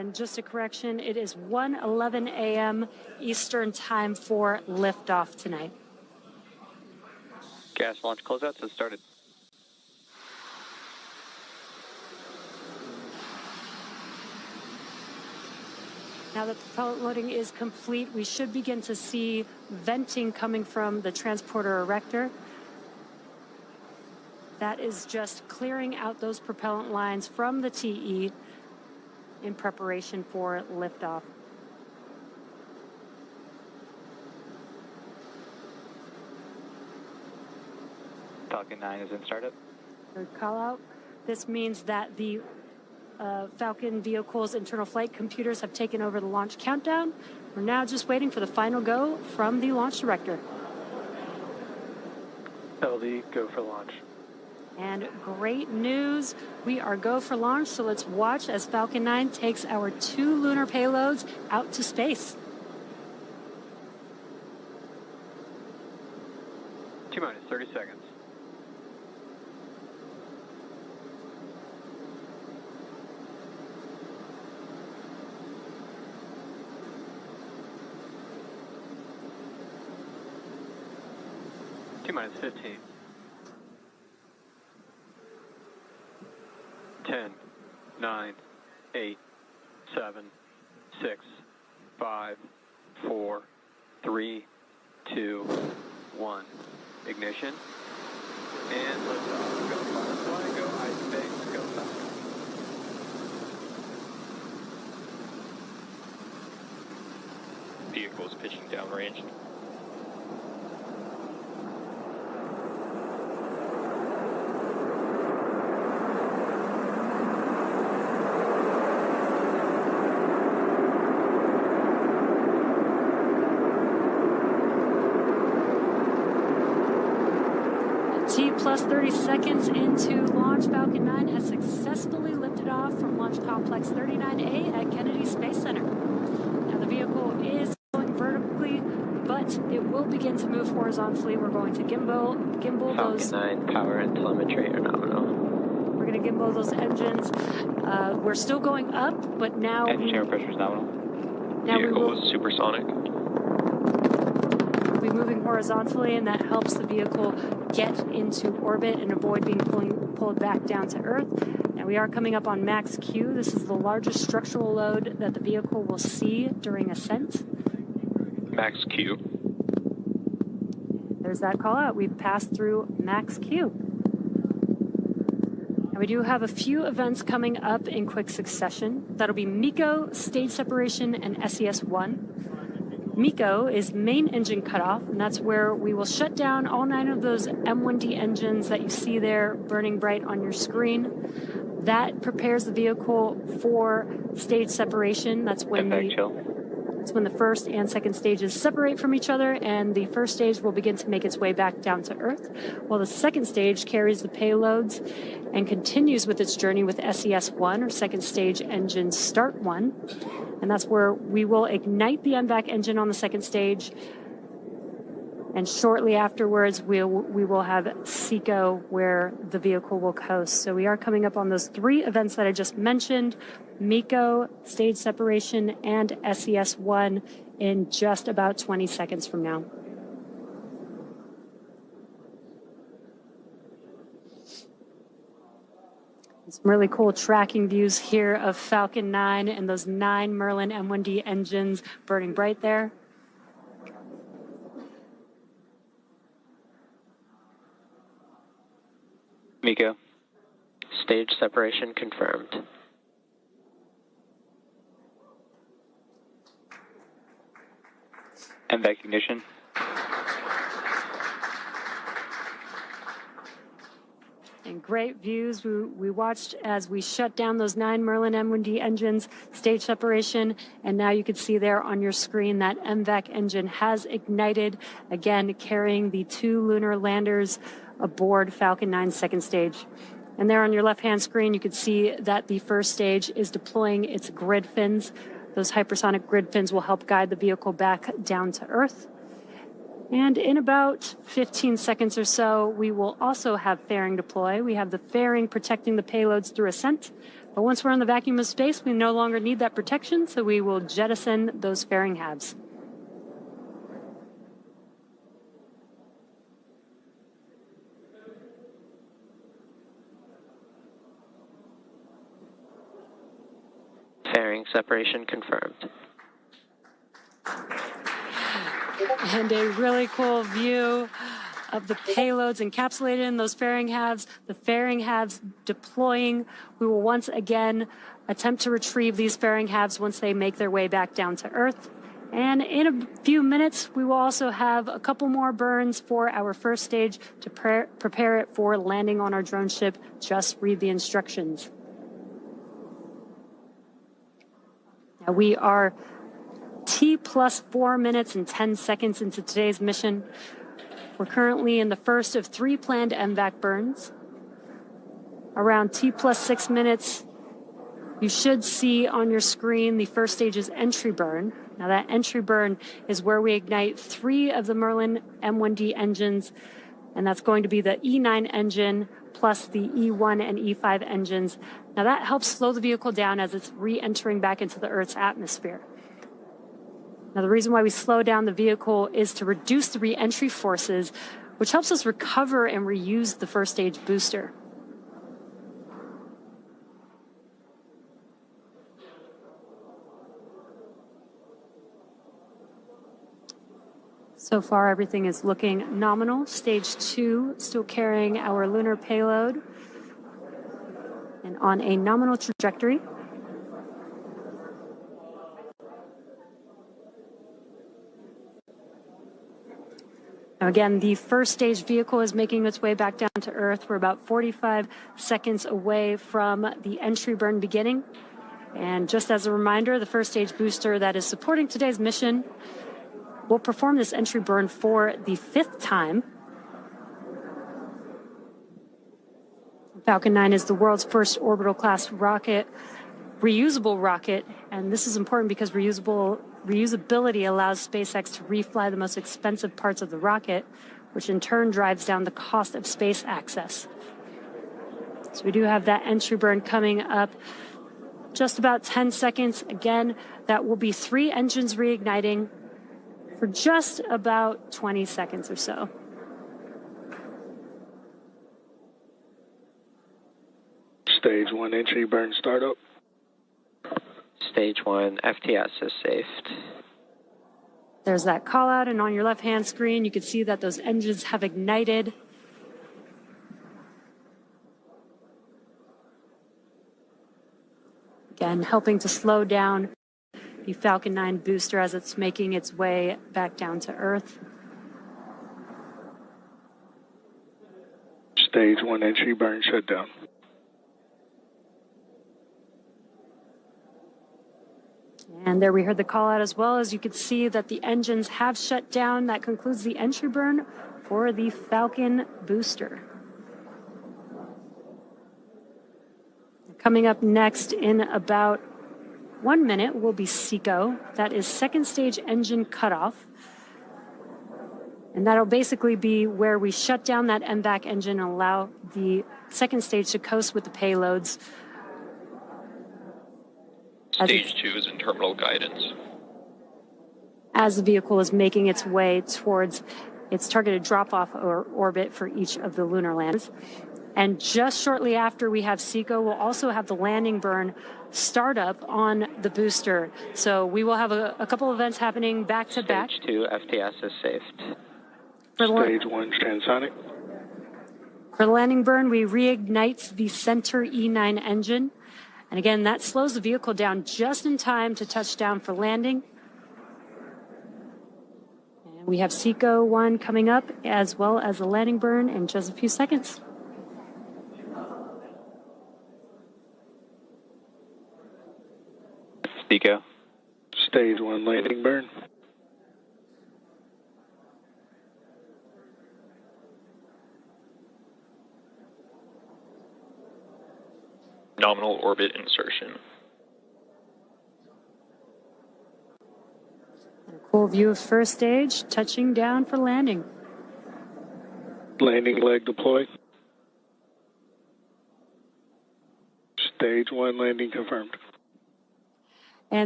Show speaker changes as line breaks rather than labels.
And just a correction, it is 1:11 a.m. Eastern time for liftoff tonight.
Gas launch closeouts has started.
Now that the propellant loading is complete, we should begin to see venting coming from the transporter erector. That is just clearing out those propellant lines from the TE in preparation for liftoff.
Falcon 9 is in startup.
Third call out. This means that the Falcon vehicle's internal flight computers have taken over the launch countdown. We're now just waiting for the final go from the launch director.
LD, go for launch.
And great news, we are go for launch, so let's watch as Falcon 9 takes our 2 lunar payloads out to space.
T-minus 30 seconds. T-minus 15. 10, 9, 8, 7, 6, 5, 4, 3, 2, 1. Ignition. And liftoff. Go Firefly, go ispace, go Falcon. Vehicles pitching downrange.
Plus 30 seconds into launch, Falcon 9 has successfully lifted off from Launch Complex 39A at Kennedy Space Center. Now the vehicle is going vertically, but it will begin to move horizontally. We're going to gimbal those.
Falcon 9 power and telemetry are nominal.
We're going to gimbal those engines. We're still going up, but now
engine air pressure is nominal.
Now
vehicle was supersonic.
We'll be moving horizontally, and that helps the vehicle get into orbit and avoid being pulled back down to Earth. Now we are coming up on max Q. This is the largest structural load that the vehicle will see during ascent.
Max Q.
There's that call out. We've passed through max Q. Now we do have a few events coming up in quick succession. That'll be MECO, stage separation, and SES-1. MECO is main engine cutoff, and that's where we will shut down all 9 of those M1D engines that you see there burning bright on your screen. That prepares the vehicle for stage separation. That's when the first and second stages separate from each other, and the first stage will begin to make its way back down to Earth, while the second stage carries the payloads and continues with its journey with SES-1, or second stage engine start 1. And that's where we will ignite the MVAC engine on the second stage. And shortly afterwards, we will have SECO, where the vehicle will coast. So we are coming up on those 3 events that I just mentioned, MECO, stage separation, and SES-1 in just about 20 seconds from now. Some really cool tracking views here of Falcon 9 and those 9 Merlin M1D engines burning bright there.
MECO, stage separation confirmed. MVAC ignition.
And great views. We watched as we shut down those 9 Merlin M1D engines, stage separation, and now you can see there on your screen that MVAC engine has ignited, again carrying the 2 lunar landers aboard Falcon 9's second stage. And there on your left-hand screen, you can see that the first stage is deploying its grid fins. Those hypersonic grid fins will help guide the vehicle back down to Earth. And in about 15 seconds or so, we will also have fairing deploy. We have the fairing protecting the payloads through ascent. But once we're in the vacuum of space, we no longer need that protection, so we will jettison those fairing halves.
Fairing separation confirmed.
And a really cool view of the payloads encapsulated in those fairing halves, the fairing halves deploying. We will once again attempt to retrieve these fairing halves once they make their way back down to Earth. And in a few minutes, we will also have a couple more burns for our first stage to prepare it for landing on our drone ship. Just read the instructions. Now we are T plus 4 minutes and 10 seconds into today's mission. We're currently in the first of 3 planned MVAC burns. Around T plus 6 minutes, you should see on your screen the first stage's entry burn. Now that entry burn is where we ignite 3 of the Merlin M1D engines, and that's going to be the E9 engine plus the E1 and E5 engines. Now that helps slow the vehicle down as it's re-entering back into the Earth's atmosphere. Now, the reason why we slow down the vehicle is to reduce the re-entry forces, which helps us recover and reuse the first stage booster. So far, everything is looking nominal. Stage 2 still carrying our lunar payload and on a nominal trajectory. Now again, the first stage vehicle is making its way back down to Earth. We're about 45 seconds away from the entry burn beginning. And just as a reminder, the first stage booster that is supporting today's mission will perform this entry burn for the 5th time. Falcon 9 is the world's first orbital class rocket, reusable rocket, and this is important because reusability allows SpaceX to refly the most expensive parts of the rocket, which in turn drives down the cost of space access. So we do have that entry burn coming up just about 10 seconds. Again, that will be 3 engines reigniting for just about 20 seconds or so.
Stage 1 entry burn startup.
Stage 1 FTS is saved.
There's that call out, and on your left-hand screen, you can see that those engines have ignited. Again, helping to slow down the Falcon 9 booster as it's making its way back down to Earth.
Stage 1 entry burn shutdown.
And there we heard the call out as well. As you can see that the engines have shut down. That concludes the entry burn for the Falcon booster. Coming up next in about 1 minute will be SECO. That is second stage engine cutoff. And that'll basically be where we shut down that MVAC engine and allow the second stage to coast with the payloads.
Stage 2 is in terminal guidance.
As the vehicle is making its way towards its targeted drop-off or orbit for each of the lunar landers. And just shortly after we have SECO, we'll also have the landing burn start up on the booster. So we will have a couple events happening back to back.
Stage 2 FTS is saved.
Stage 1 transonic.
For the landing burn, we reignite the center E9 engine. And again, that slows the vehicle down just in time to touch down for landing. And we have SECO 1 coming up, as well as the landing burn in just a few seconds.
SECO.
Stage 1 landing burn.
Nominal orbit insertion.
And a cool view of first stage, touching down for landing.
Landing leg deployed. Stage Stage 1 landing confirmed.